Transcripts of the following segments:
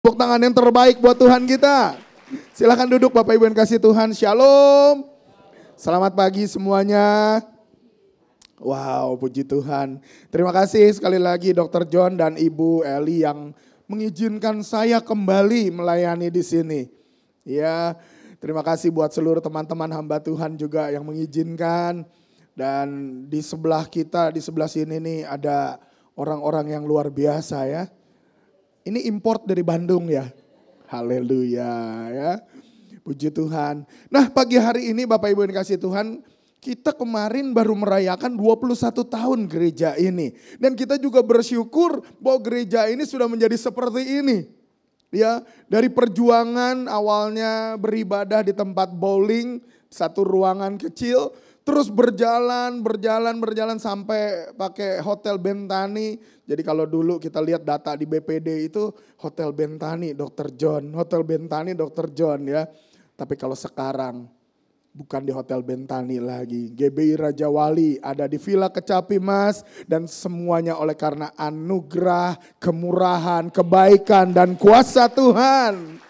Tepuk tangan yang terbaik buat Tuhan kita. Silakan duduk Bapak Ibu yang kasih Tuhan. Shalom. Selamat pagi semuanya. Wow, puji Tuhan. Terima kasih sekali lagi Dr. John dan Ibu Eli yang mengizinkan saya kembali melayani di sini. Ya, terima kasih buat seluruh teman-teman hamba Tuhan juga yang mengizinkan. Dan di sebelah kita, di sebelah sini nih ada orang-orang yang luar biasa ya. Ini import dari Bandung ya. Haleluya ya. Puji Tuhan. Nah pagi hari ini Bapak Ibu yang dikasih Tuhan, kita kemarin baru merayakan 21 tahun gereja ini. Dan kita juga bersyukur bahwa gereja ini sudah menjadi seperti ini. Ya, dari perjuangan awalnya beribadah di tempat bowling, satu ruangan kecil. Terus berjalan sampai pakai Hotel Bentani. Jadi kalau dulu kita lihat data di BPD itu Hotel Bentani Dr. John. Hotel Bentani Dr. John ya. Tapi kalau sekarang bukan di Hotel Bentani lagi. GBI Raja Wali ada di Villa Kecapi Mas. Dan semuanya oleh karena anugerah, kemurahan, kebaikan dan kuasa Tuhan.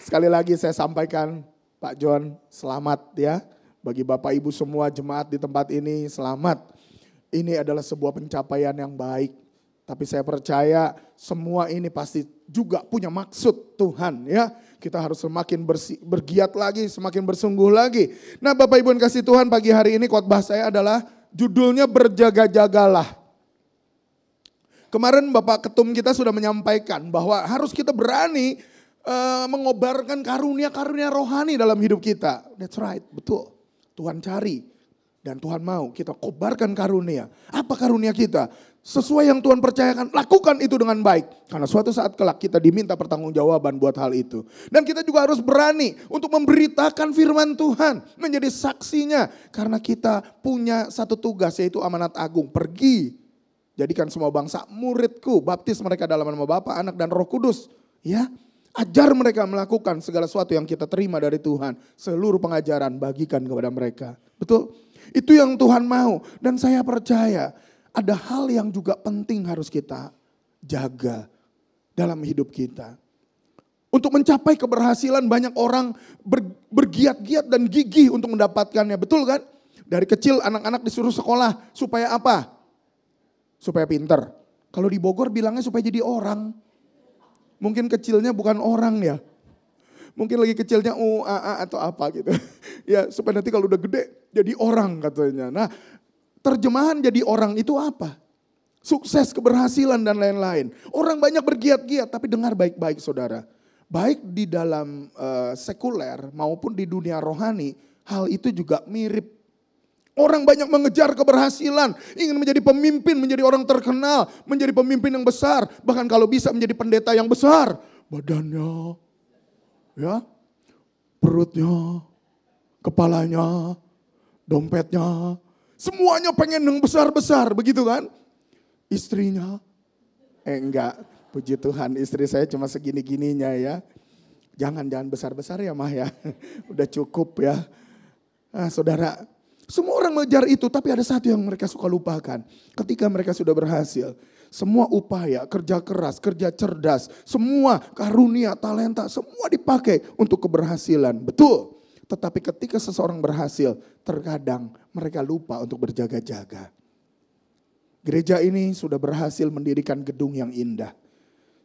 Sekali lagi saya sampaikan Pak John selamat ya. Bagi Bapak Ibu semua jemaat di tempat ini selamat. Ini adalah sebuah pencapaian yang baik. Tapi saya percaya semua ini pasti juga punya maksud Tuhan ya. Kita harus semakin bergiat lagi, semakin bersungguh lagi. Nah Bapak Ibu yang kasih Tuhan, pagi hari ini khotbah saya adalah judulnya berjaga-jagalah. Kemarin Bapak Ketum kita sudah menyampaikan bahwa harus kita berani mengobarkan karunia-karunia rohani dalam hidup kita. That's right, betul. Tuhan cari dan Tuhan mau kita kobarkan karunia. Apa karunia kita? Sesuai yang Tuhan percayakan, lakukan itu dengan baik. Karena suatu saat kelak kita diminta pertanggungjawaban buat hal itu. Dan kita juga harus berani untuk memberitakan firman Tuhan. Menjadi saksinya. Karena kita punya satu tugas yaitu amanat agung. Pergi, jadikan semua bangsa muridku. Baptis mereka dalam nama Bapa, Anak dan Roh Kudus. Ya. Ajar mereka melakukan segala sesuatu yang kita terima dari Tuhan. Seluruh pengajaran bagikan kepada mereka. Betul? Itu yang Tuhan mau. Dan saya percaya ada hal yang juga penting harus kita jaga dalam hidup kita. Untuk mencapai keberhasilan banyak orang bergiat-giat dan gigih untuk mendapatkannya. Betul kan? Dari kecil anak-anak disuruh sekolah. Supaya apa? Supaya pinter. Kalau di Bogor bilangnya supaya jadi orang. Mungkin kecilnya bukan orang ya. Mungkin lagi kecilnya UAA atau apa gitu. Ya supaya nanti kalau udah gede jadi orang katanya. Nah terjemahan jadi orang itu apa? Sukses, keberhasilan dan lain-lain. Orang banyak bergiat-giat tapi dengar baik-baik saudara. Baik di dalam sekuler maupun di dunia rohani hal itu juga mirip. Orang banyak mengejar keberhasilan, ingin menjadi pemimpin, menjadi orang terkenal, menjadi pemimpin yang besar. Bahkan kalau bisa menjadi pendeta yang besar. Badannya, ya, perutnya, kepalanya, dompetnya. Semuanya pengen yang besar-besar, begitu kan? Istrinya, enggak, puji Tuhan istri saya cuma segini-gininya ya. Jangan besar-besar ya Mah ya, udah cukup ya. Nah saudara, semua orang mengejar itu, tapi ada satu yang mereka suka lupakan. Ketika mereka sudah berhasil, semua upaya, kerja keras, kerja cerdas, semua karunia, talenta, semua dipakai untuk keberhasilan. Betul, tetapi ketika seseorang berhasil, terkadang mereka lupa untuk berjaga-jaga. Gereja ini sudah berhasil mendirikan gedung yang indah.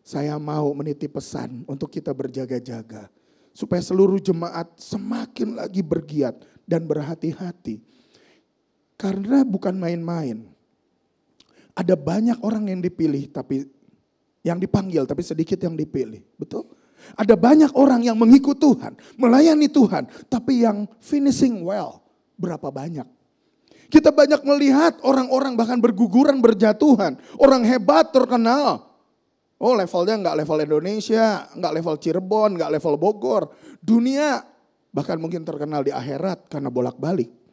Saya mau menitip pesan untuk kita berjaga-jaga. Supaya seluruh jemaat semakin lagi bergiat dan berhati-hati. Karena bukan main-main. Ada banyak orang yang dipilih tapi yang dipanggil tapi sedikit yang dipilih. Betul? Ada banyak orang yang mengikut Tuhan, melayani Tuhan, tapi yang finishing well berapa banyak? Kita banyak melihat orang-orang bahkan berguguran berjatuhan, orang hebat terkenal. Oh levelnya enggak level Indonesia, enggak level Cirebon, enggak level Bogor. Dunia bahkan mungkin terkenal di akhirat karena bolak-balik.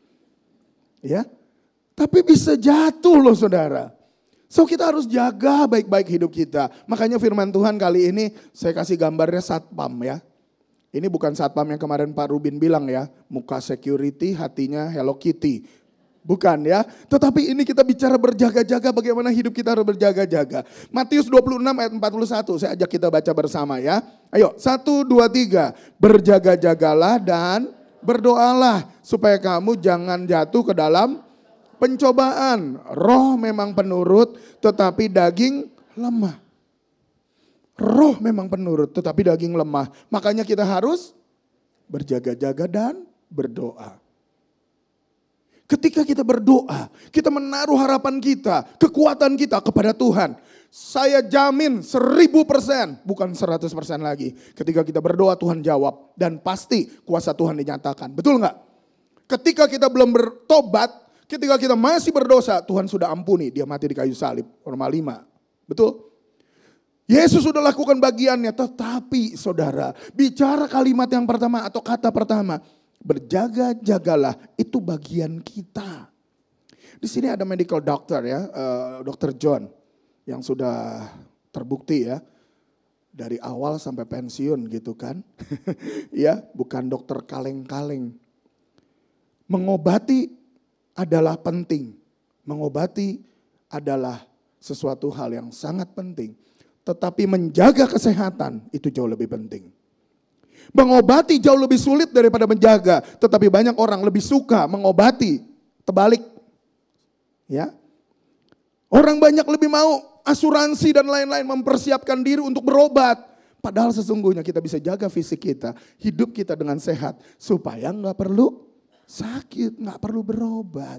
Ya, tapi bisa jatuh loh saudara. So kita harus jaga baik-baik hidup kita. Makanya firman Tuhan kali ini saya kasih gambarnya satpam ya. Ini bukan satpam yang kemarin Pak Rubin bilang ya. Muka security, hatinya Hello Kitty. Bukan ya. Tetapi ini kita bicara berjaga-jaga, bagaimana hidup kita harus berjaga-jaga. Matius 26 ayat 41, saya ajak kita baca bersama ya. Ayo, 1, 2, 3. Berjaga-jagalah dan berdoalah supaya kamu jangan jatuh ke dalam pencobaan. Roh memang penurut tetapi daging lemah. Roh memang penurut tetapi daging lemah. Makanya kita harus berjaga-jaga dan berdoa. Ketika kita berdoa, kita menaruh harapan kita, kekuatan kita kepada Tuhan. Saya jamin 1000%, bukan 100% lagi. Ketika kita berdoa Tuhan jawab dan pasti kuasa Tuhan dinyatakan. Betul nggak? Ketika kita belum bertobat, ketika kita masih berdosa, Tuhan sudah ampuni. Dia mati di kayu salib, Roma 5. Betul? Yesus sudah lakukan bagiannya, tetapi saudara, bicara kalimat yang pertama atau kata pertama, berjaga-jagalah, itu bagian kita. Di sini ada medical doctor ya, Dr. John yang sudah terbukti ya dari awal sampai pensiun gitu kan. Ya, bukan dokter kaleng-kaleng. Mengobati adalah penting. Mengobati adalah sesuatu hal yang sangat penting. Tetapi menjaga kesehatan itu jauh lebih penting. Mengobati jauh lebih sulit daripada menjaga. Tetapi banyak orang lebih suka mengobati. Terbalik. Ya. Orang banyak lebih mau asuransi dan lain-lain mempersiapkan diri untuk berobat. Padahal sesungguhnya kita bisa jaga fisik kita. Hidup kita dengan sehat. Supaya gak perlu sakit. Gak perlu berobat.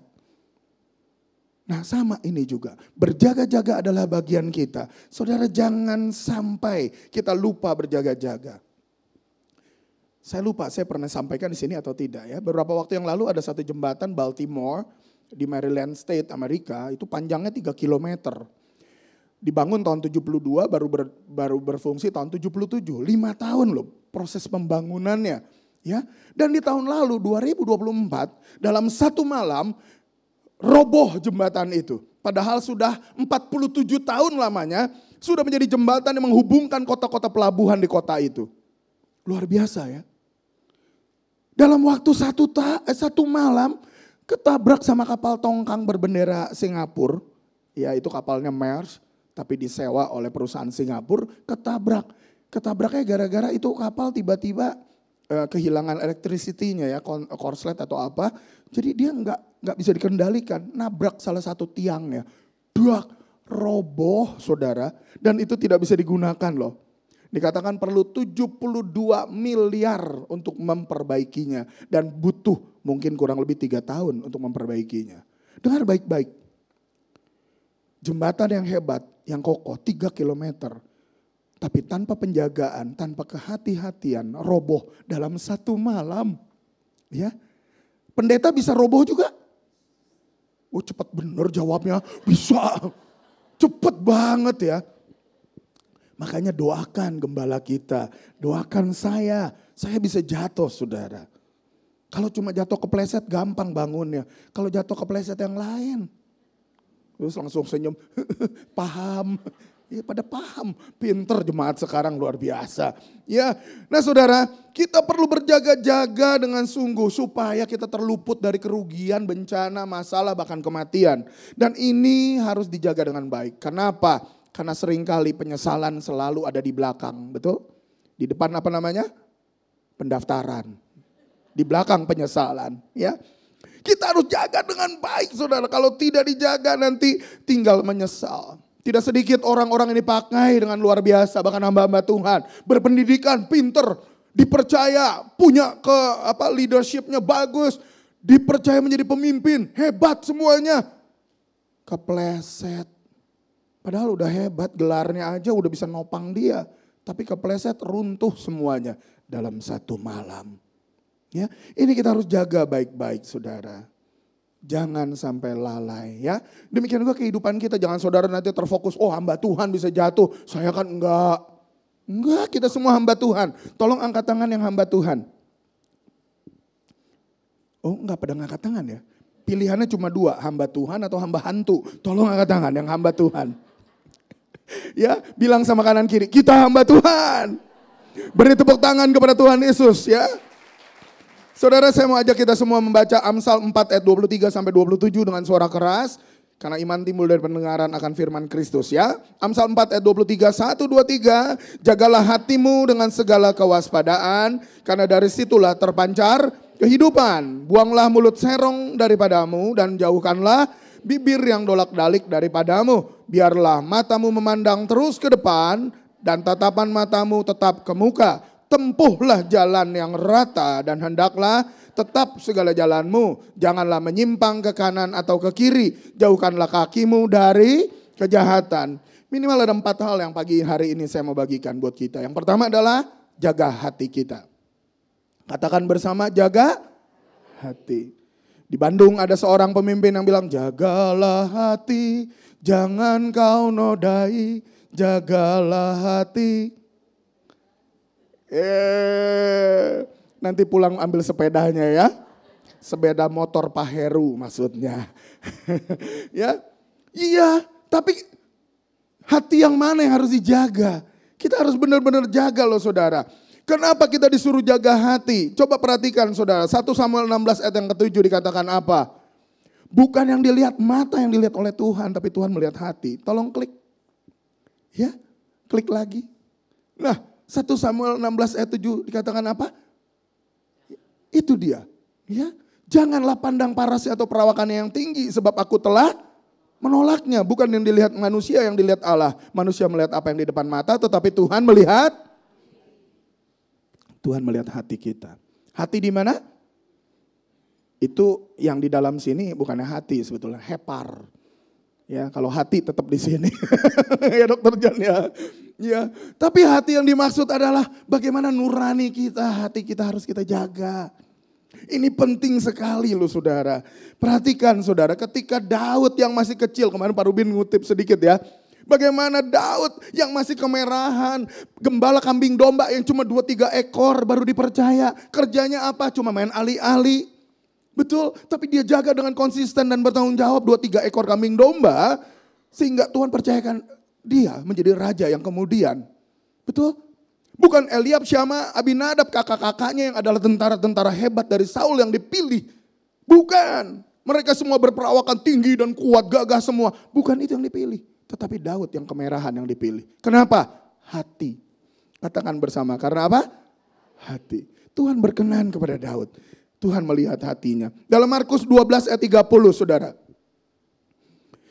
Nah sama ini juga. Berjaga-jaga adalah bagian kita. Saudara jangan sampai kita lupa berjaga-jaga. Saya lupa, saya pernah sampaikan di sini atau tidak ya. Beberapa waktu yang lalu ada satu jembatan Baltimore di Maryland State, Amerika. Itu panjangnya 3 kilometer. Dibangun tahun 72, baru berfungsi tahun 77. 5 tahun loh proses pembangunannya. Ya. Dan di tahun lalu 2024 dalam satu malam roboh jembatan itu. Padahal sudah 47 tahun lamanya sudah menjadi jembatan yang menghubungkan kota-kota pelabuhan di kota itu. Luar biasa ya. Dalam waktu satu malam ketabrak sama kapal tongkang berbendera Singapura. Ya itu kapalnya Maersk tapi disewa oleh perusahaan Singapura. Ketabraknya gara-gara itu kapal tiba-tiba kehilangan electricity-nya ya, korslet atau apa. Jadi dia nggak bisa dikendalikan. Nabrak salah satu tiangnya. Duak, roboh saudara. Dan itu tidak bisa digunakan loh. Dikatakan perlu 72 miliar untuk memperbaikinya. Dan butuh mungkin kurang lebih 3 tahun untuk memperbaikinya. Dengar baik-baik. Jembatan yang hebat, yang kokoh 3 kilometer. Tapi tanpa penjagaan, tanpa kehati-hatian, roboh dalam satu malam. Ya, pendeta bisa roboh juga? Oh cepat bener jawabnya, bisa. Cepat banget ya. Makanya doakan gembala kita, doakan saya bisa jatuh saudara. Kalau cuma jatuh kepleset gampang bangunnya, kalau jatuh kepleset yang lain. Terus langsung senyum, paham. Ya pada paham, pinter jemaat sekarang luar biasa. Ya, nah saudara, kita perlu berjaga-jaga dengan sungguh supaya kita terluput dari kerugian, bencana, masalah, bahkan kematian. Dan ini harus dijaga dengan baik. Kenapa? Karena seringkali penyesalan selalu ada di belakang, betul? Di depan apa namanya? Pendaftaran. Di belakang penyesalan, ya. Kita harus jaga dengan baik, saudara. Kalau tidak dijaga nanti tinggal menyesal. Tidak sedikit orang-orang ini pakai dengan luar biasa, bahkan hamba-hamba Tuhan, berpendidikan, pinter, dipercaya, punya leadershipnya bagus, dipercaya menjadi pemimpin, hebat semuanya. Kepleset. Padahal udah hebat, gelarnya aja udah bisa nopang dia. Tapi kepleset runtuh semuanya dalam satu malam. Ya, ini kita harus jaga baik-baik saudara. Jangan sampai lalai ya. Demikian juga kehidupan kita, jangan saudara nanti terfokus, oh hamba Tuhan bisa jatuh. Saya kan enggak. Enggak, kita semua hamba Tuhan. Tolong angkat tangan yang hamba Tuhan. Oh enggak pada ngangkat tangan ya. Pilihannya cuma 2, hamba Tuhan atau hamba hantu. Tolong angkat tangan yang hamba Tuhan. Ya, bilang sama kanan kiri, kita hamba Tuhan. Beri tepuk tangan kepada Tuhan Yesus ya. Saudara, saya mau ajak kita semua membaca Amsal 4 ayat 23 sampai 27 dengan suara keras. Karena iman timbul dari pendengaran akan firman Kristus ya. Amsal 4 ayat 23, 1, 2, 3. Jagalah hatimu dengan segala kewaspadaan. Karena dari situlah terpancar kehidupan. Buanglah mulut serong daripadamu dan jauhkanlah bibir yang dolak-dalik daripadamu. Biarlah matamu memandang terus ke depan dan tatapan matamu tetap ke muka. Tempuhlah jalan yang rata dan hendaklah tetap segala jalanmu. Janganlah menyimpang ke kanan atau ke kiri. Jauhkanlah kakimu dari kejahatan. Minimal ada 4 hal yang pagi hari ini saya mau bagikan buat kita. Yang pertama adalah jaga hati kita. Katakan bersama, jaga hati. Di Bandung ada seorang pemimpin yang bilang, jagalah hati, jangan kau nodai, jagalah hati. Nanti pulang ambil sepedanya ya. Sepeda motor Pak Heru maksudnya. Ya. Iya, tapi hati yang mana yang harus dijaga? Kita harus benar-benar jaga loh saudara. Kenapa kita disuruh jaga hati? Coba perhatikan saudara. 1 Samuel 16 ayat yang ke-7 dikatakan apa? Bukan yang dilihat mata yang dilihat oleh Tuhan, tapi Tuhan melihat hati. Tolong klik. Ya, klik lagi. Nah, 1 Samuel 16 ayat 7 dikatakan apa? Itu dia. Ya, janganlah pandang parasnya atau perawakannya yang tinggi sebab aku telah menolaknya. Bukan yang dilihat manusia, yang dilihat Allah. Manusia melihat apa yang di depan mata, tetapi Tuhan melihat hati kita. Hati di mana? Itu yang di dalam sini bukannya hati sebetulnya, hepar. Ya, kalau hati tetap di sini. Ya Dokter John ya. Ya, tapi hati yang dimaksud adalah bagaimana nurani kita, hati kita harus kita jaga. Ini penting sekali loh saudara. Perhatikan saudara, ketika Daud yang masih kecil, kemarin Pak Rubin ngutip sedikit ya. Bagaimana Daud yang masih kemerahan, gembala kambing domba yang cuma 2-3 ekor baru dipercaya. Kerjanya apa? Cuma main ali-ali. Betul, tapi dia jaga dengan konsisten dan bertanggung jawab 2-3 ekor kambing domba. Sehingga Tuhan percayakan dia menjadi raja yang kemudian. Betul? Bukan Eliab, Syama, Abinadab, kakak-kakaknya yang adalah tentara-tentara hebat dari Saul yang dipilih. Bukan. Mereka semua berperawakan tinggi dan kuat, gagah semua. Bukan itu yang dipilih. Tetapi Daud yang kemerahan yang dipilih. Kenapa? Hati. Katakan bersama, karena apa? Hati. Tuhan berkenan kepada Daud. Tuhan melihat hatinya. Dalam Markus 12 ayat 30 saudara.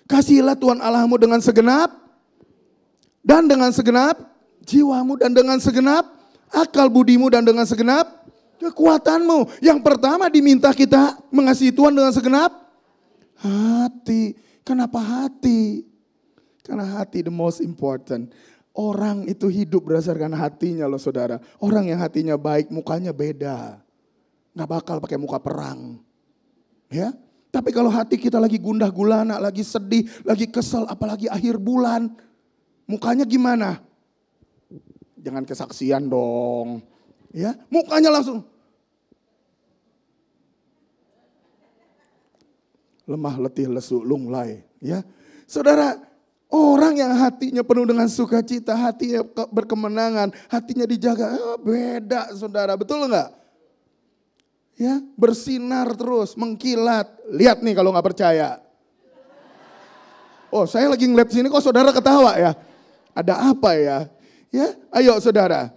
Kasihilah Tuhan Allahmu dengan segenap dan dengan segenap jiwamu dan dengan segenap akal budimu dan dengan segenap kekuatanmu. Yang pertama diminta kita mengasihi Tuhan dengan segenap hati. Kenapa hati? Karena hati the most important. Orang itu hidup berdasarkan hatinya loh saudara. Orang yang hatinya baik mukanya beda. Gak bakal pakai muka perang. Ya. Tapi kalau hati kita lagi gundah gulana, lagi sedih, lagi kesel, apalagi akhir bulan. Mukanya gimana? Jangan kesaksian dong. Ya, mukanya langsung lemah, letih, lesu, lunglai. Ya, saudara, orang yang hatinya penuh dengan sukacita, hatinya berkemenangan, hatinya dijaga, beda saudara, betul nggak? Ya, bersinar terus, mengkilat. Lihat nih kalau nggak percaya. Oh, saya lagi ngeliat sini kok saudara ketawa ya. Ada apa ya? Ya, ayo saudara.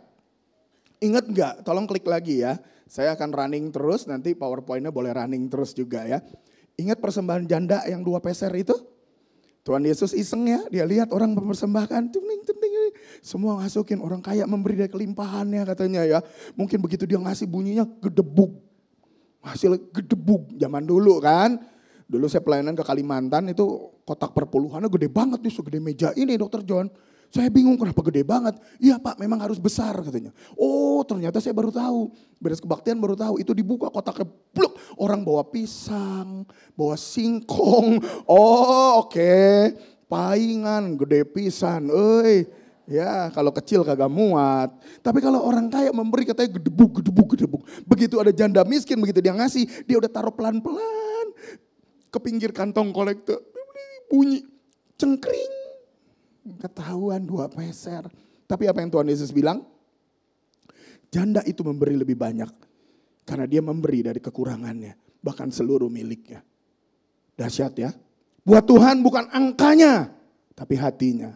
Ingat nggak? Tolong klik lagi ya. Saya akan running terus, nanti PowerPoint-nya boleh running terus juga ya. Ingat persembahan janda yang 2 peser itu? Tuhan Yesus iseng ya, dia lihat orang mempersembahkan, semua ngasukin, orang kaya memberi dari kelimpahannya katanya ya. Mungkin begitu dia ngasih bunyinya gedebuk. Hasil gedebuk zaman dulu kan. Dulu saya pelayanan ke Kalimantan itu kotak perpuluhannya gede banget nih, segede meja ini Dokter John. Saya bingung kenapa gede banget. Iya Pak memang harus besar katanya. Oh ternyata saya baru tahu. Beres kebaktian baru tahu itu dibuka kotaknya bluk. Orang bawa pisang, bawa singkong. Oh oke. Paingan gede pisan. Ya kalau kecil kagak muat. Tapi kalau orang kaya memberi katanya gedebuk, gedebuk, gedebuk. Begitu ada janda miskin begitu dia ngasih. Dia udah taruh pelan-pelan ke pinggir kantong kolektor. Bunyi cengkring. Ketahuan 2 peser. Tapi apa yang Tuhan Yesus bilang? Janda itu memberi lebih banyak. Karena dia memberi dari kekurangannya, bahkan seluruh miliknya. Dahsyat ya. Buat Tuhan bukan angkanya, tapi hatinya.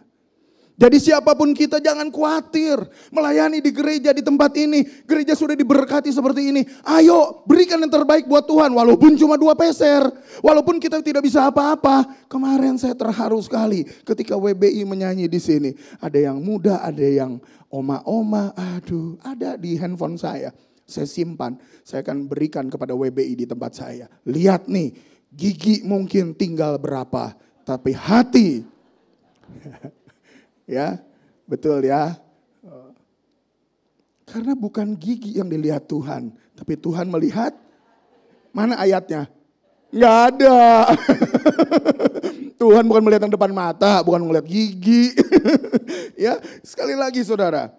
Jadi siapapun kita jangan khawatir melayani di gereja di tempat ini. Gereja sudah diberkati seperti ini. Ayo berikan yang terbaik buat Tuhan walaupun cuma 2 peser. Walaupun kita tidak bisa apa-apa. Kemarin saya terharu sekali ketika WBI menyanyi di sini. Ada yang muda, ada yang oma-oma. Aduh, ada di handphone saya. Saya simpan, saya akan berikan kepada WBI di tempat saya. Lihat nih, gigi mungkin tinggal berapa, tapi hati. Ya, betul ya. Karena bukan gigi yang dilihat Tuhan, tapi Tuhan melihat, mana ayatnya? Nggak ada. Tuhan bukan melihat yang depan mata, bukan melihat gigi. Ya, sekali lagi saudara.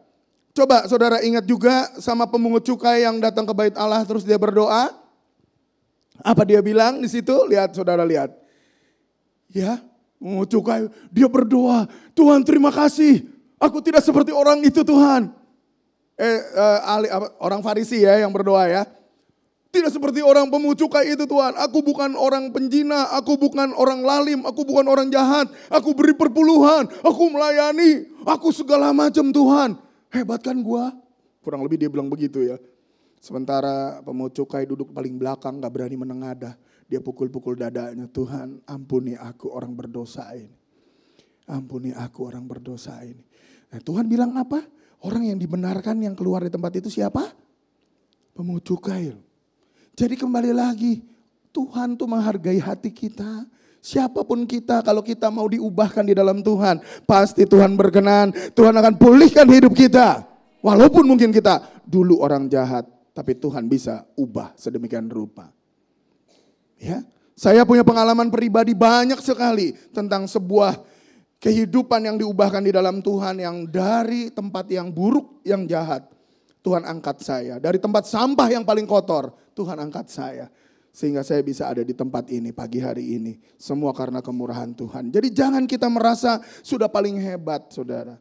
Coba saudara ingat juga sama pemungut cukai yang datang ke bait Allah terus dia berdoa. Apa dia bilang di situ? Lihat saudara lihat. Ya, pemungut cukai dia berdoa, Tuhan terima kasih. Aku tidak seperti orang itu Tuhan. Orang Farisi ya yang berdoa ya. Tidak seperti orang pemungut cukai itu Tuhan. Aku bukan orang penjina, aku bukan orang lalim, aku bukan orang jahat. Aku beri perpuluhan, aku melayani, aku segala macam Tuhan. Hebat kan gua? Kurang lebih dia bilang begitu ya. Sementara pemungut cukai duduk paling belakang gak berani menengadah. Dia pukul-pukul dadanya, Tuhan ampuni aku orang berdosa ini. Ampuni aku orang berdosa ini. Nah, Tuhan bilang apa? Orang yang dibenarkan yang keluar di tempat itu siapa? Pemungut cukai. Jadi kembali lagi, Tuhan tuh menghargai hati kita. Siapapun kita, kalau kita mau diubahkan di dalam Tuhan, pasti Tuhan berkenan. Tuhan akan pulihkan hidup kita. Walaupun mungkin kita dulu orang jahat, tapi Tuhan bisa ubah sedemikian rupa. Ya, saya punya pengalaman pribadi banyak sekali tentang sebuah kehidupan yang diubahkan di dalam Tuhan, yang dari tempat yang buruk, yang jahat, Tuhan angkat saya. Dari tempat sampah yang paling kotor, Tuhan angkat saya. Sehingga saya bisa ada di tempat ini pagi hari ini. Semua karena kemurahan Tuhan. Jadi jangan kita merasa sudah paling hebat saudara.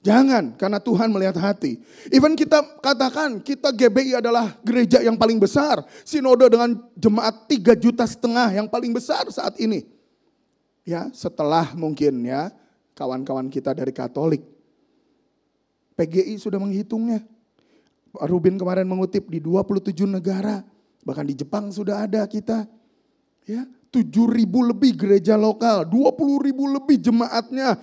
Jangan, karena Tuhan melihat hati. Even kita katakan kita GBI adalah gereja yang paling besar. Sinode dengan jemaat 3,5 juta yang paling besar saat ini. Ya, setelah mungkin ya kawan-kawan kita dari Katolik. PGI sudah menghitungnya. Rubin kemarin mengutip di 27 negara. Bahkan di Jepang sudah ada kita. Ya, 7.000 lebih gereja lokal, 20.000 lebih jemaatnya,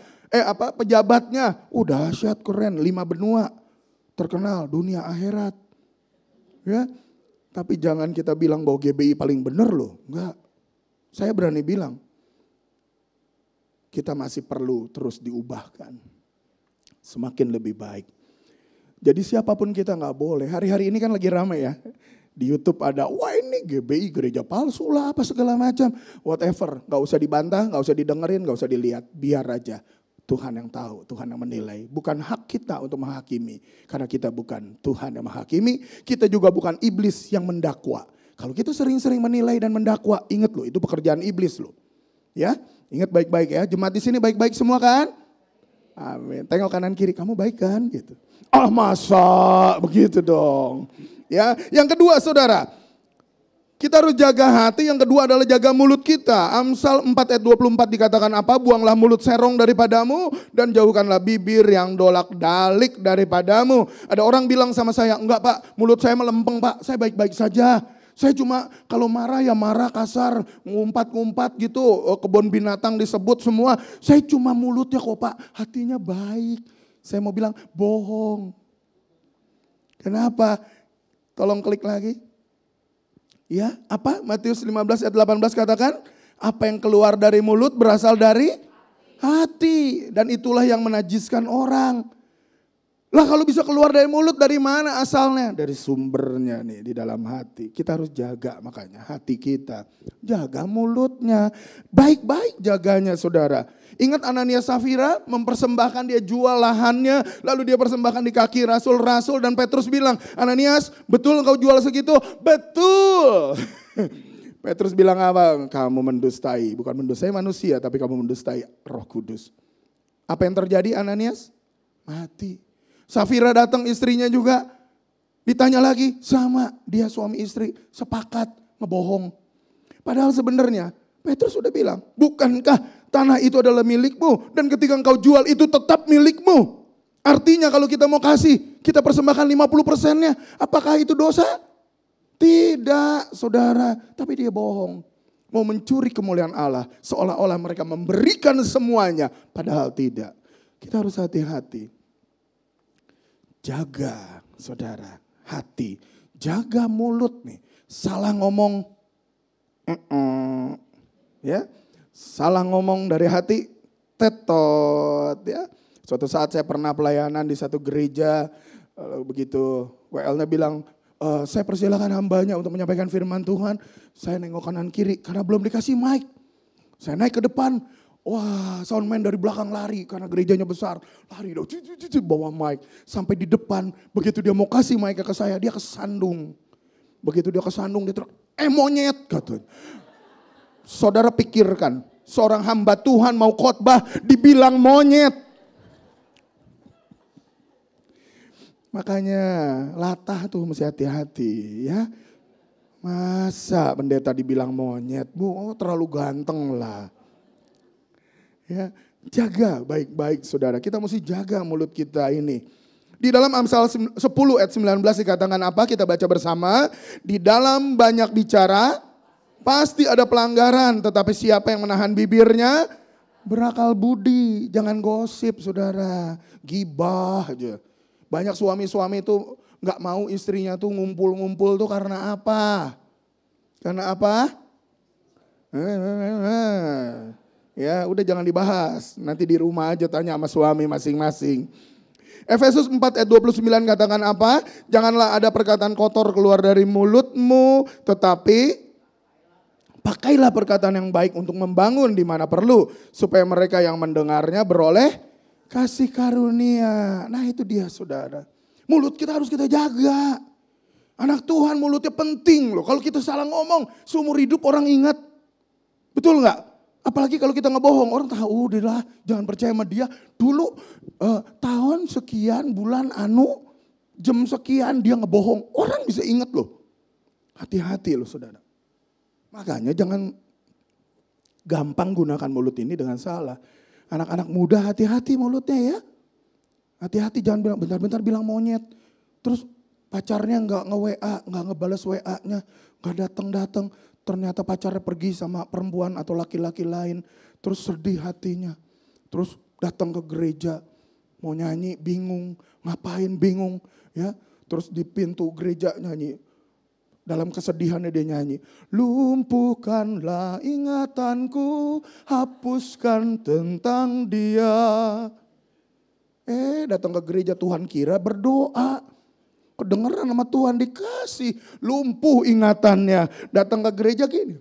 pejabatnya. Udah dahsyat keren, 5 benua. Terkenal dunia akhirat. Ya. Tapi jangan kita bilang bahwa GBI paling benar loh. Enggak. Saya berani bilang kita masih perlu terus diubahkan. Semakin lebih baik. Jadi siapapun kita nggak boleh. Hari-hari ini kan lagi ramai ya. Di YouTube ada, wah ini GBI gereja palsu lah apa segala macam. Whatever, gak usah dibantah, gak usah didengerin, gak usah dilihat. Biar aja Tuhan yang tahu, Tuhan yang menilai. Bukan hak kita untuk menghakimi. Karena kita bukan Tuhan yang menghakimi, kita juga bukan iblis yang mendakwa. Kalau kita sering-sering menilai dan mendakwa, ingat loh itu pekerjaan iblis loh. Ya, ingat baik-baik ya, jemaat di sini baik-baik semua kan? Amin. Tengok kanan kiri, kamu baik kan? Gitu. Ah masa begitu dong. Ya, yang kedua saudara, kita harus jaga hati. Yang kedua adalah jaga mulut kita. Amsal 4 ayat 24 dikatakan apa? Buanglah mulut serong daripadamu dan jauhkanlah bibir yang dolak-dalik daripadamu. Ada orang bilang sama saya, enggak pak, mulut saya melempeng pak, saya baik-baik saja. Saya cuma kalau marah ya marah kasar, ngumpat-ngumpat gitu, kebun binatang disebut semua. Saya cuma mulutnya kok pak, hatinya baik. Saya mau bilang bohong. Kenapa? Tolong klik lagi. Ya, apa? Matius 15 ayat 18 katakan, apa yang keluar dari mulut berasal dari hati. Dan itulah yang menajiskan orang. Lah kalau bisa keluar dari mulut dari mana asalnya? Dari sumbernya nih di dalam hati. Kita harus jaga makanya hati kita. Jaga mulutnya. Baik-baik jaganya saudara. Ingat Ananias Safira mempersembahkan, dia jual lahannya. Lalu dia persembahkan di kaki rasul-rasul. Dan Petrus bilang, Ananias betul engkau jual segitu? Betul. Petrus bilang apa? Kamu mendustai. Bukan mendustai manusia tapi kamu mendustai Roh Kudus. Apa yang terjadi Ananias? Mati. Safira datang istrinya juga. Ditanya lagi, sama dia suami istri sepakat ngebohong. Padahal sebenarnya Petrus sudah bilang, bukankah tanah itu adalah milikmu dan ketika engkau jual itu tetap milikmu. Artinya kalau kita mau kasih, kita persembahkan 50%-nya. Apakah itu dosa? Tidak, saudara. Tapi dia bohong. Mau mencuri kemuliaan Allah. Seolah-olah mereka memberikan semuanya. Padahal tidak. Kita harus hati-hati. Jaga, saudara, hati. Jaga mulut nih. Salah ngomong. Ya, salah ngomong dari hati. Tetot, ya. Suatu saat saya pernah pelayanan di satu gereja, begitu WL-nya bilang, saya persilakan hambanya untuk menyampaikan firman Tuhan. Saya nengok kanan kiri karena belum dikasih mic. Saya naik ke depan, wah soundman dari belakang lari karena gerejanya besar. Lari dong, bawa mic. Sampai di depan, begitu dia mau kasih mic ke saya, dia kesandung. Begitu dia kesandung, dia monyet katanya. Saudara pikirkan, seorang hamba Tuhan mau khotbah dibilang monyet. Makanya latah tuh mesti hati-hati ya. Masa pendeta dibilang monyet, bu terlalu ganteng lah. Ya, jaga baik-baik saudara, kita mesti jaga mulut kita ini. Di dalam Amsal 10 ayat 19 dikatakan apa? Kita baca bersama. Di dalam banyak bicara pasti ada pelanggaran, tetapi siapa yang menahan bibirnya berakal budi. Jangan gosip saudara, gibah aja. Banyak suami-suami itu gak mau istrinya tuh ngumpul-ngumpul tuh karena apa? Karena apa? Ya udah jangan dibahas. Nanti di rumah aja tanya sama suami masing-masing. Efesus 4 ayat 29 katakan apa? Janganlah ada perkataan kotor keluar dari mulutmu. Tetapi pakailah perkataan yang baik untuk membangun di mana perlu. Supaya mereka yang mendengarnya beroleh kasih karunia. Nah itu dia saudara. Mulut kita harus kita jaga. Anak Tuhan mulutnya penting loh. Kalau kita salah ngomong seumur hidup orang ingat. Betul gak? Apalagi kalau kita ngebohong. Orang tahu udahlah jangan percaya sama dia. Dulu tahun sekian bulan jam sekian dia ngebohong. Orang bisa ingat loh. Hati-hati loh saudara. Makanya jangan gampang gunakan mulut ini dengan salah. Anak-anak muda hati-hati mulutnya ya. Hati-hati jangan bilang bentar-bentar bilang monyet. Terus pacarnya gak nge-WA, gak ngebales WA-nya. Gak datang-datang. Ternyata pacarnya pergi sama perempuan atau laki-laki lain. Terus sedih hatinya. Terus datang ke gereja. Mau nyanyi bingung. Ngapain bingung. Ya. Terus di pintu gereja nyanyi. Dalam kesedihannya dia nyanyi. Lumpuhkanlah ingatanku, hapuskan tentang dia. Datang ke gereja Tuhan kira berdoa. Kedengeran sama Tuhan dikasih. Lumpuh ingatannya. Datang ke gereja gini.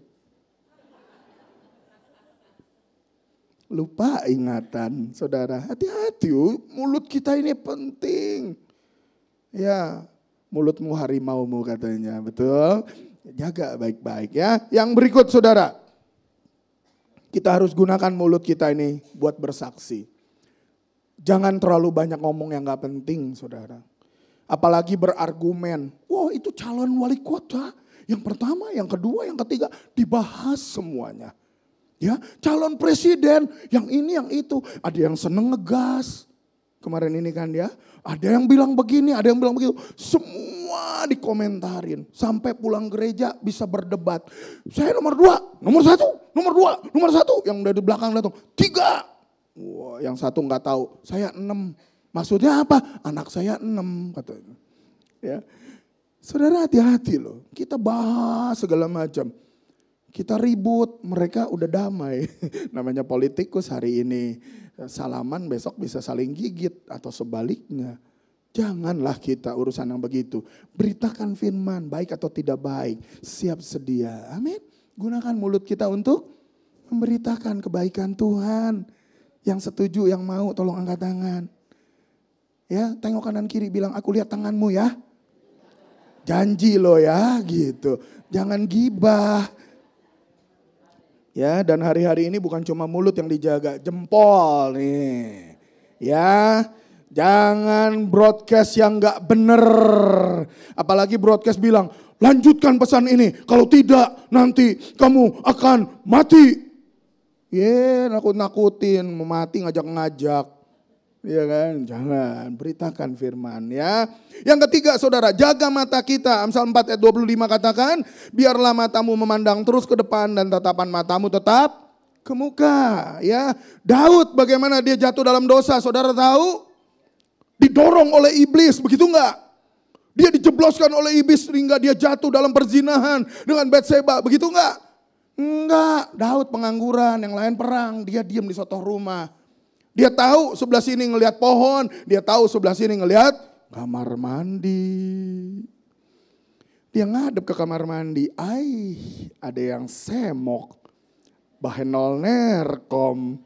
Lupa ingatan saudara. Hati-hati mulut kita ini penting. Ya. Mulutmu harimaumu katanya, betul? Jaga baik-baik ya. Yang berikut saudara, kita harus gunakan mulut kita ini buat bersaksi. Jangan terlalu banyak ngomong yang gak penting saudara. Apalagi berargumen, wah itu calon wali kota. Yang pertama, yang kedua, yang ketiga dibahas semuanya. Ya, calon presiden, yang ini, yang itu. Ada yang seneng ngegas. Kemarin ini kan ya, ada yang bilang begini, ada yang bilang begitu. Semua dikomentarin. Sampai pulang gereja bisa berdebat. Saya nomor 2, nomor 1, nomor 2, nomor 1. Yang dari belakang datang, 3. Wah, yang satu gak tahu, saya 6. Maksudnya apa? Anak saya 6 katanya. Ya. Saudara hati-hati loh, kita bahas segala macam. Kita ribut, mereka udah damai. Namanya politikus hari ini. Salaman besok bisa saling gigit atau sebaliknya. Janganlah kita urusan yang begitu. Beritakan firman, baik atau tidak baik. Siap sedia. Amin. Gunakan mulut kita untuk memberitakan kebaikan Tuhan. Yang setuju, yang mau tolong angkat tangan. Ya, tengok kanan kiri bilang aku lihat tanganmu ya. Janji lo ya gitu. Jangan gibah. Ya, dan hari-hari ini bukan cuma mulut yang dijaga, jempol nih. Ya, Jangan broadcast yang gak bener. Apalagi broadcast bilang, lanjutkan pesan ini. Kalau tidak nanti kamu akan mati. Nakut-nakutin, mau mati ngajak-ngajak. Iya kan, jangan, beritakan firman ya. Yang ketiga saudara, jaga mata kita. Amsal 4 ayat 25 katakan, biarlah matamu memandang terus ke depan dan tatapan matamu tetap ke muka. Ya, Daud bagaimana dia jatuh dalam dosa, saudara tahu? Didorong oleh iblis, begitu enggak? Dia dijebloskan oleh iblis sehingga dia jatuh dalam perzinahan dengan Batseba, begitu enggak? Enggak, Daud pengangguran, yang lain perang, dia diam di suatu rumah. Dia tahu sebelah sini ngelihat pohon, dia tahu sebelah sini ngelihat kamar mandi. Dia ngadep ke kamar mandi, ada yang semok, bahenol nerkom.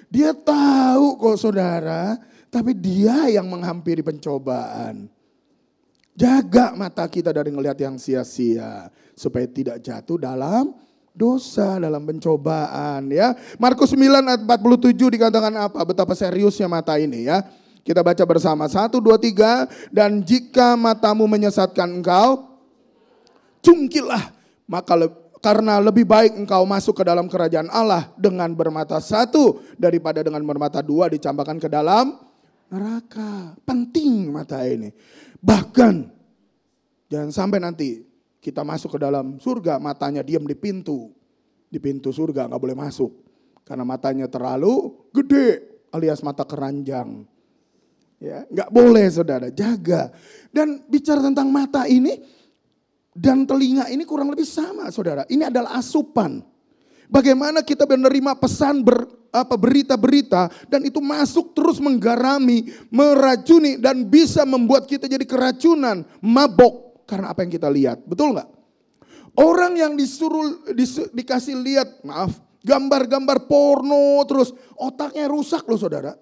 Dia tahu kok saudara, tapi dia yang menghampiri pencobaan. Jaga mata kita dari ngelihat yang sia-sia, supaya tidak jatuh dalam dosa, dalam pencobaan ya. Markus 9 ayat 47 dikatakan apa? Betapa seriusnya mata ini ya. Kita baca bersama, 1, 2, 3. Dan jika matamu menyesatkan engkau, cungkilah, karena lebih baik engkau masuk ke dalam kerajaan Allah dengan bermata satu daripada dengan bermata dua dicampakkan ke dalam neraka. Penting mata ini. Bahkan jangan sampai nanti kita masuk ke dalam surga, matanya diam di pintu. Di pintu surga gak boleh masuk. Karena matanya terlalu gede alias mata keranjang. Ya, gak boleh saudara, jaga. Dan bicara tentang mata ini dan telinga ini kurang lebih sama saudara. Ini adalah asupan. Bagaimana kita menerima pesan berita-berita dan itu masuk terus menggarami, meracuni dan bisa membuat kita jadi keracunan, mabok karena apa yang kita lihat. Betul nggak? Orang yang dikasih lihat, gambar-gambar porno terus otaknya rusak loh saudara.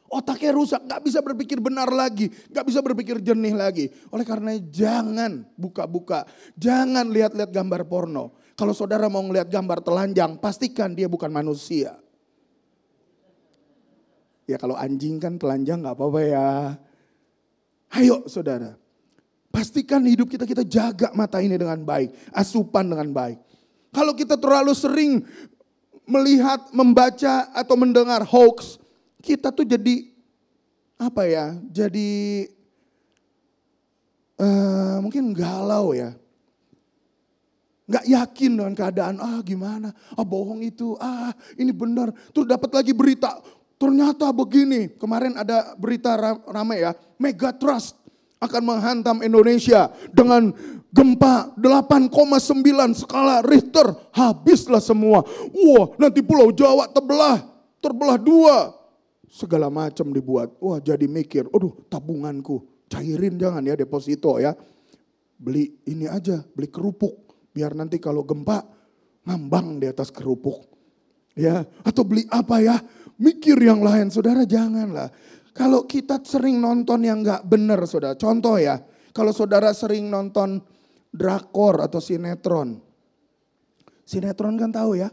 Otaknya rusak, gak bisa berpikir benar lagi, gak bisa berpikir jernih lagi. Oleh karena jangan buka-buka, jangan lihat-lihat gambar porno. Kalau saudara mau ngelihat gambar telanjang, pastikan dia bukan manusia. Ya kalau anjing kan telanjang gak apa-apa ya. Ayo saudara, pastikan hidup kita jaga mata ini dengan baik, asupan dengan baik. Kalau kita terlalu sering melihat, membaca atau mendengar hoax, kita tuh jadi mungkin galau ya. Gak yakin dengan keadaan, gimana, bohong itu, ini benar. Terus dapat lagi berita, ternyata begini. Kemarin ada berita ramai ya, Megatrust akan menghantam Indonesia dengan gempa 8,9 skala Richter. Habislah semua. Wah, nanti Pulau Jawa terbelah dua. Segala macam dibuat. Wah, jadi mikir, tabunganku cairin jangan ya, deposito ya. Beli ini aja, beli kerupuk. Biar nanti kalau gempa ngambang di atas kerupuk. Ya, atau beli apa ya? Mikir yang lain, saudara janganlah. Kalau kita sering nonton yang gak benar saudara. Contoh ya, kalau saudara sering nonton drakor atau sinetron. Sinetron kan tahu ya.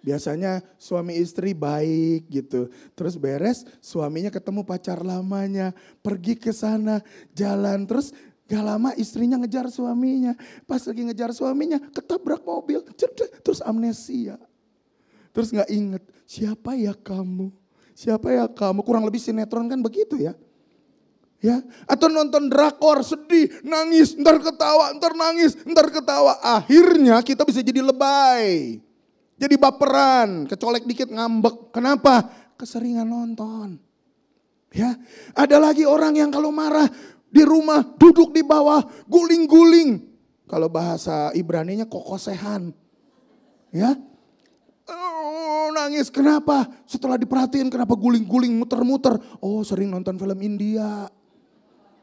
Biasanya suami istri baik gitu. Terus beres suaminya ketemu pacar lamanya. Pergi ke sana jalan. Terus gak lama istrinya ngejar suaminya. Pas lagi ngejar suaminya ketabrak mobil. Terus amnesia. Terus gak inget siapa ya kamu. Siapa ya kamu. Kurang lebih sinetron kan begitu ya. Ya, atau nonton drakor sedih, nangis, ntar ketawa, ntar nangis, ntar ketawa. Akhirnya kita bisa jadi lebay. Jadi baperan, kecolek dikit ngambek. Kenapa? Keseringan nonton. Ya, ada lagi orang yang kalau marah di rumah duduk di bawah guling-guling. Kalau bahasa Ibraninya kokosehan. Ya. Nangis kenapa? Setelah diperhatiin kenapa guling-guling muter-muter. Oh, sering nonton film India.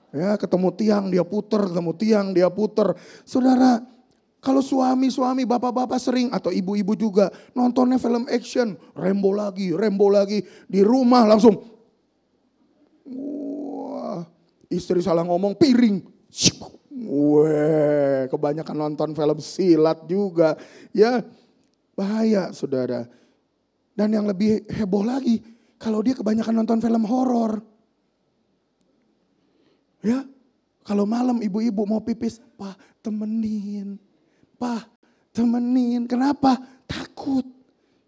Ya, ketemu tiang dia puter, ketemu tiang dia puter. Saudara, kalau suami-suami, bapak-bapak sering atau ibu-ibu juga nontonnya film action, Rambo lagi di rumah langsung. Wah, istri salah ngomong piring. Weh, kebanyakan nonton film silat juga. Ya, bahaya saudara. Dan yang lebih heboh lagi, kalau dia kebanyakan nonton film horor. Ya, kalau malam ibu-ibu mau pipis, Pak temenin. Pak temenin, kenapa? Takut.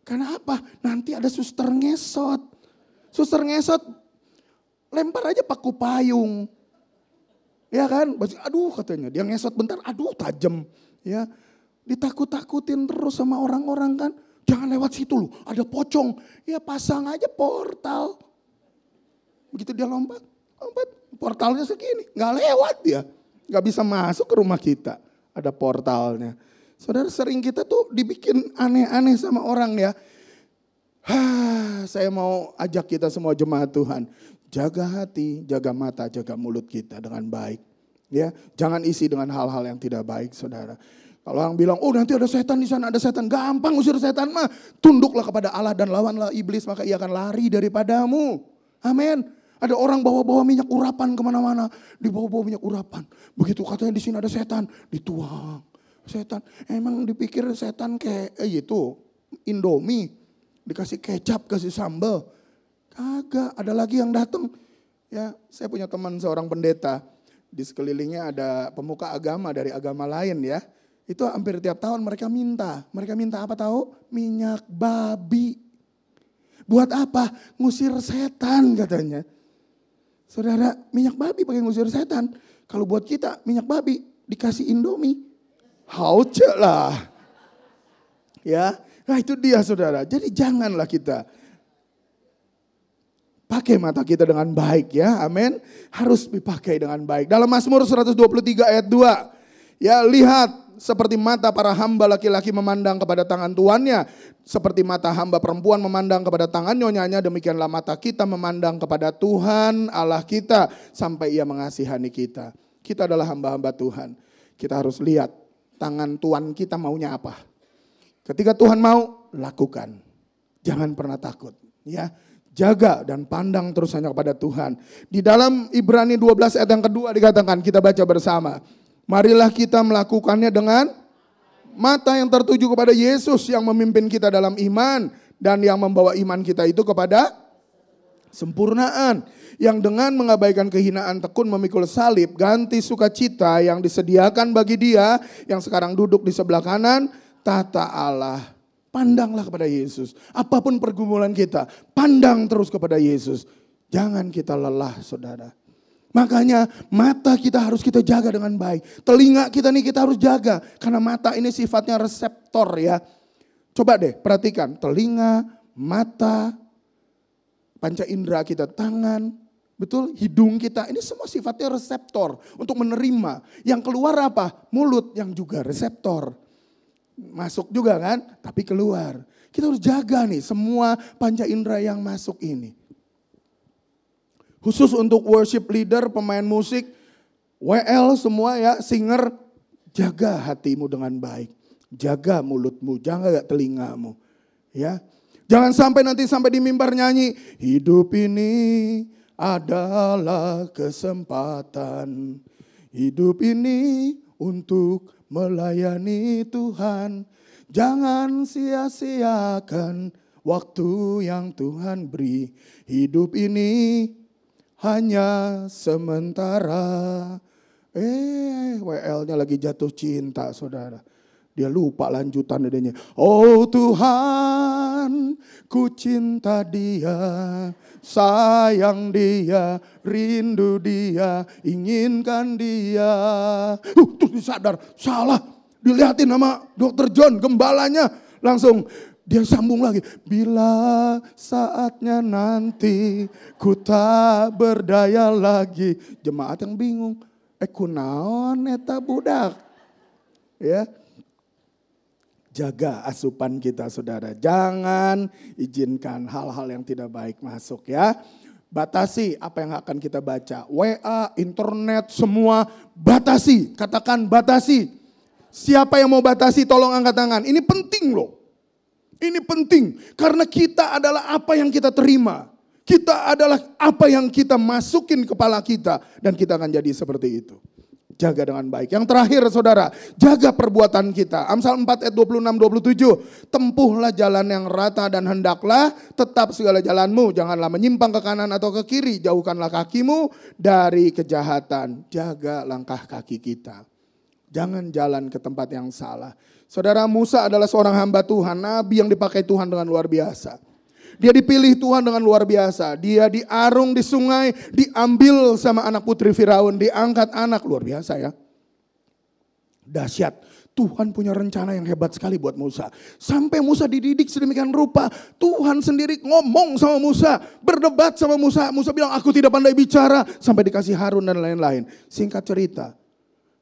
Kenapa? Nanti ada suster ngesot. Suster ngesot, lempar aja paku payung. Ya kan, aduh katanya dia ngesot bentar, aduh tajam. Ya, ditakut-takutin terus sama orang-orang kan. Jangan lewat situ loh, ada pocong. Ya pasang aja portal. Begitu dia lompat, portalnya segini. Gak lewat dia, gak bisa masuk ke rumah kita. Ada portalnya. Saudara, sering kita tuh dibikin aneh-aneh sama orang ya. Saya mau ajak kita semua jemaat Tuhan. Jaga hati, jaga mata, jaga mulut kita dengan baik. Ya, jangan isi dengan hal-hal yang tidak baik, saudara. Kalau orang bilang, oh nanti ada setan di sana, ada setan. Gampang usir setan mah. Tunduklah kepada Allah dan lawanlah iblis, maka ia akan lari daripadamu. Amin. Ada orang bawa-bawa minyak urapan kemana-mana. Dibawa-bawa minyak urapan. Begitu katanya di sini ada setan, dituang. Setan, emang dipikir setan kayak itu Indomie. Dikasih kecap, kasih sambal. Kagak, ada lagi yang datang. Ya, saya punya teman seorang pendeta. Di sekelilingnya ada pemuka agama dari agama lain ya. Itu hampir tiap tahun mereka minta. Mereka minta apa tahu? Minyak babi. Buat apa? Ngusir setan katanya. Saudara, minyak babi pakai ngusir setan. Kalau buat kita minyak babi dikasih Indomie. Hauce lah. Ya, nah itu dia saudara. Jadi janganlah kita pakai mata kita dengan baik ya. Amin. Harus dipakai dengan baik. Dalam Mazmur 123 ayat 2. Ya, lihat seperti mata para hamba laki-laki memandang kepada tangan tuannya. Seperti mata hamba perempuan memandang kepada tangan nyonyanya. Demikianlah mata kita memandang kepada Tuhan Allah kita. Sampai ia mengasihani kita. Kita adalah hamba-hamba Tuhan. Kita harus lihat tangan Tuhan kita maunya apa. Ketika Tuhan mau, lakukan. Jangan pernah takut. Ya, jaga dan pandang terus hanya kepada Tuhan. Di dalam Ibrani 12 ayat yang kedua dikatakan, kita baca bersama. Marilah kita melakukannya dengan mata yang tertuju kepada Yesus yang memimpin kita dalam iman. Dan yang membawa iman kita itu kepada sempurnaan. Yang dengan mengabaikan kehinaan tekun memikul salib, ganti sukacita yang disediakan bagi dia yang sekarang duduk di sebelah kanan tahta Allah. Pandanglah kepada Yesus. Apapun pergumulan kita, pandang terus kepada Yesus. Jangan kita lelah saudara. Makanya mata kita harus kita jaga dengan baik. Telinga kita nih kita harus jaga. Karena mata ini sifatnya reseptor ya. Coba deh perhatikan. Telinga, mata, panca indera kita, tangan. Betul, hidung kita. Ini semua sifatnya reseptor. Untuk menerima. Yang keluar apa? Mulut yang juga reseptor. Masuk juga kan, tapi keluar. Kita harus jaga nih semua panca indera yang masuk ini. Khusus untuk worship leader, pemain musik, WL semua ya, singer. Jaga hatimu dengan baik. Jaga mulutmu, jaga telingamu. Ya, jangan sampai nanti sampai di mimbar nyanyi. Hidup ini adalah kesempatan. Hidup ini untuk melayani Tuhan. Jangan sia-siakan waktu yang Tuhan beri. Hidup ini hanya sementara. WL-nya lagi jatuh cinta saudara. Dia lupa lanjutan adanya. Oh Tuhan, ku cinta dia, sayang dia, rindu dia, inginkan dia. Terus disadar, salah. Dilihatin sama Dr. John, gembalanya. Langsung dia sambung lagi. Bila saatnya nanti ku tak berdaya lagi. Jemaat yang bingung. Kunaon eta budak. Ya. Jaga asupan kita saudara. Jangan izinkan hal-hal yang tidak baik masuk ya. Batasi apa yang akan kita baca. WA, internet, semua batasi. Katakan batasi. Siapa yang mau batasi tolong angkat tangan. Ini penting loh. Ini penting. Karena kita adalah apa yang kita terima. Kita adalah apa yang kita masukin kepala kita. Dan kita akan jadi seperti itu. jaga dengan baik. Yang terakhir saudara, jaga perbuatan kita. Amsal 4 ayat 26-27. Tempuhlah jalan yang rata dan hendaklah tetap segala jalanmu. Janganlah menyimpang ke kanan atau ke kiri. Jauhkanlah kakimu dari kejahatan. Jaga langkah kaki kita. Jangan jalan ke tempat yang salah. Saudara, Musa adalah seorang hamba Tuhan, nabi yang dipakai Tuhan dengan luar biasa. Dia dipilih Tuhan dengan luar biasa. Dia diarung di sungai, diambil sama anak putri Firaun, diangkat anak, luar biasa ya. Dahsyat. Tuhan punya rencana yang hebat sekali buat Musa. Sampai Musa dididik sedemikian rupa, Tuhan sendiri ngomong sama Musa, berdebat sama Musa. Musa bilang, aku tidak pandai bicara, sampai dikasih Harun dan lain-lain. Singkat cerita,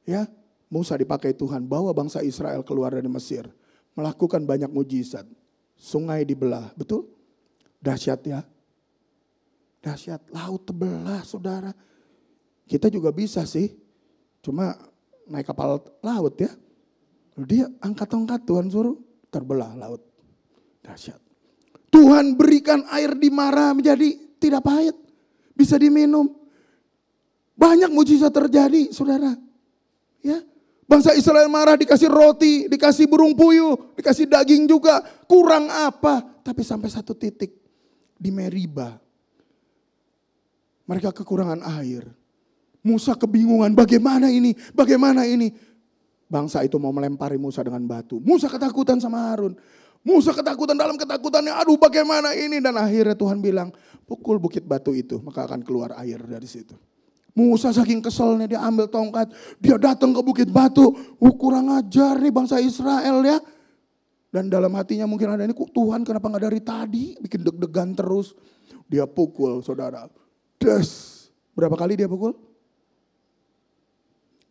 ya, Musa dipakai Tuhan bawa bangsa Israel keluar dari Mesir, melakukan banyak mujizat. Sungai dibelah, betul? Dahsyat ya. Dahsyat, laut terbelah saudara. Kita juga bisa sih, cuma naik kapal laut ya. Dia angkat tongkat, Tuhan suruh, terbelah laut. Dahsyat. Tuhan berikan air di Mara menjadi tidak pahit, bisa diminum. Banyak mujizat terjadi saudara. Ya, bangsa Israel marah, dikasih roti, dikasih burung puyuh, dikasih daging juga. Kurang apa? Tapi sampai satu titik di Meriba, mereka kekurangan air. Musa kebingungan, bagaimana ini? Bagaimana ini? Bangsa itu mau melempari Musa dengan batu. Musa ketakutan sama Harun. Musa ketakutan, dalam ketakutannya, aduh bagaimana ini? Dan akhirnya Tuhan bilang, pukul bukit batu itu, maka akan keluar air dari situ. Musa saking keselnya, dia ambil tongkat, dia datang ke bukit batu. Kurang ajar nih bangsa Israel ya. Dan dalam hatinya mungkin ada ini, kok Tuhan kenapa gak dari tadi? Bikin deg-degan terus. Dia pukul saudara. Des. Berapa kali dia pukul?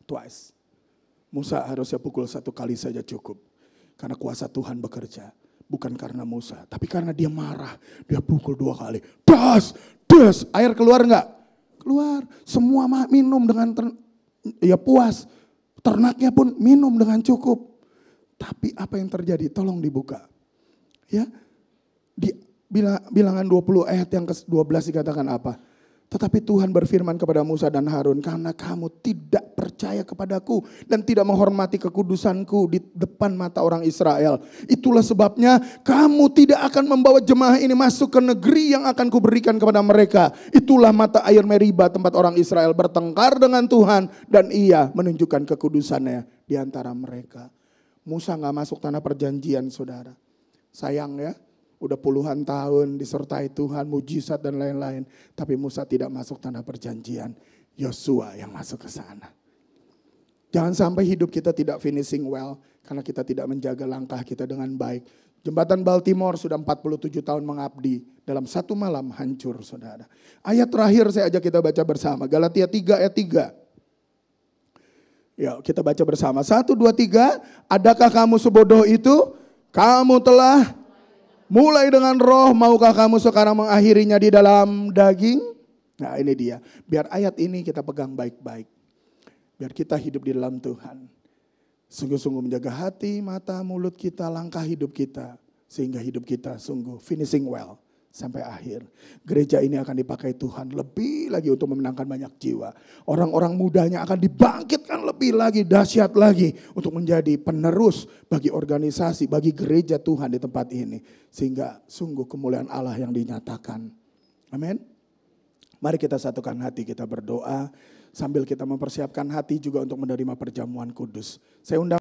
Twice. Musa harusnya pukul 1 kali saja cukup. Karena kuasa Tuhan bekerja. Bukan karena Musa. Tapi karena dia marah. Dia pukul 2 kali. Das. Des. Air keluar gak? Keluar. Semua minum dengan ya puas. Ternaknya pun minum dengan cukup. Tapi apa yang terjadi? Tolong dibuka. Ya. Di bilangan 20 ayat yang ke-12 dikatakan apa? Tetapi Tuhan berfirman kepada Musa dan Harun, karena kamu tidak percaya kepadaku dan tidak menghormati kekudusanku di depan mata orang Israel. Itulah sebabnya kamu tidak akan membawa jemaah ini masuk ke negeri yang akan kuberikan kepada mereka. Itulah mata air Meriba, tempat orang Israel bertengkar dengan Tuhan dan ia menunjukkan kekudusannya di antara mereka. Musa gak masuk tanah perjanjian saudara. Sayang ya, udah puluhan tahun disertai Tuhan, mujizat dan lain-lain. Tapi Musa tidak masuk tanah perjanjian. Yosua yang masuk ke sana. Jangan sampai hidup kita tidak finishing well. Karena kita tidak menjaga langkah kita dengan baik. Jembatan Baltimore sudah 47 tahun mengabdi. Dalam satu malam hancur saudara. Ayat terakhir saya ajak kita baca bersama. Galatia 3 ayat 3. Ya, kita baca bersama. 1, 2, 3. Adakah kamu sebodoh itu? Kamu telah mulai dengan roh, maukah kamu sekarang mengakhirinya di dalam daging? Nah ini dia. Biar ayat ini kita pegang baik-baik. Biar kita hidup di dalam Tuhan. Sungguh-sungguh menjaga hati, mata, mulut kita, langkah hidup kita. Sehingga hidup kita sungguh finishing well. Sampai akhir. Gereja ini akan dipakai Tuhan lebih lagi untuk memenangkan banyak jiwa. Orang-orang mudanya akan dibangkitkan lebih lagi, dahsyat lagi. Untuk menjadi penerus bagi organisasi, bagi gereja Tuhan di tempat ini. Sehingga sungguh kemuliaan Allah yang dinyatakan. Amin. Mari kita satukan hati, kita berdoa. Sambil kita mempersiapkan hati juga untuk menerima perjamuan kudus. Saya undang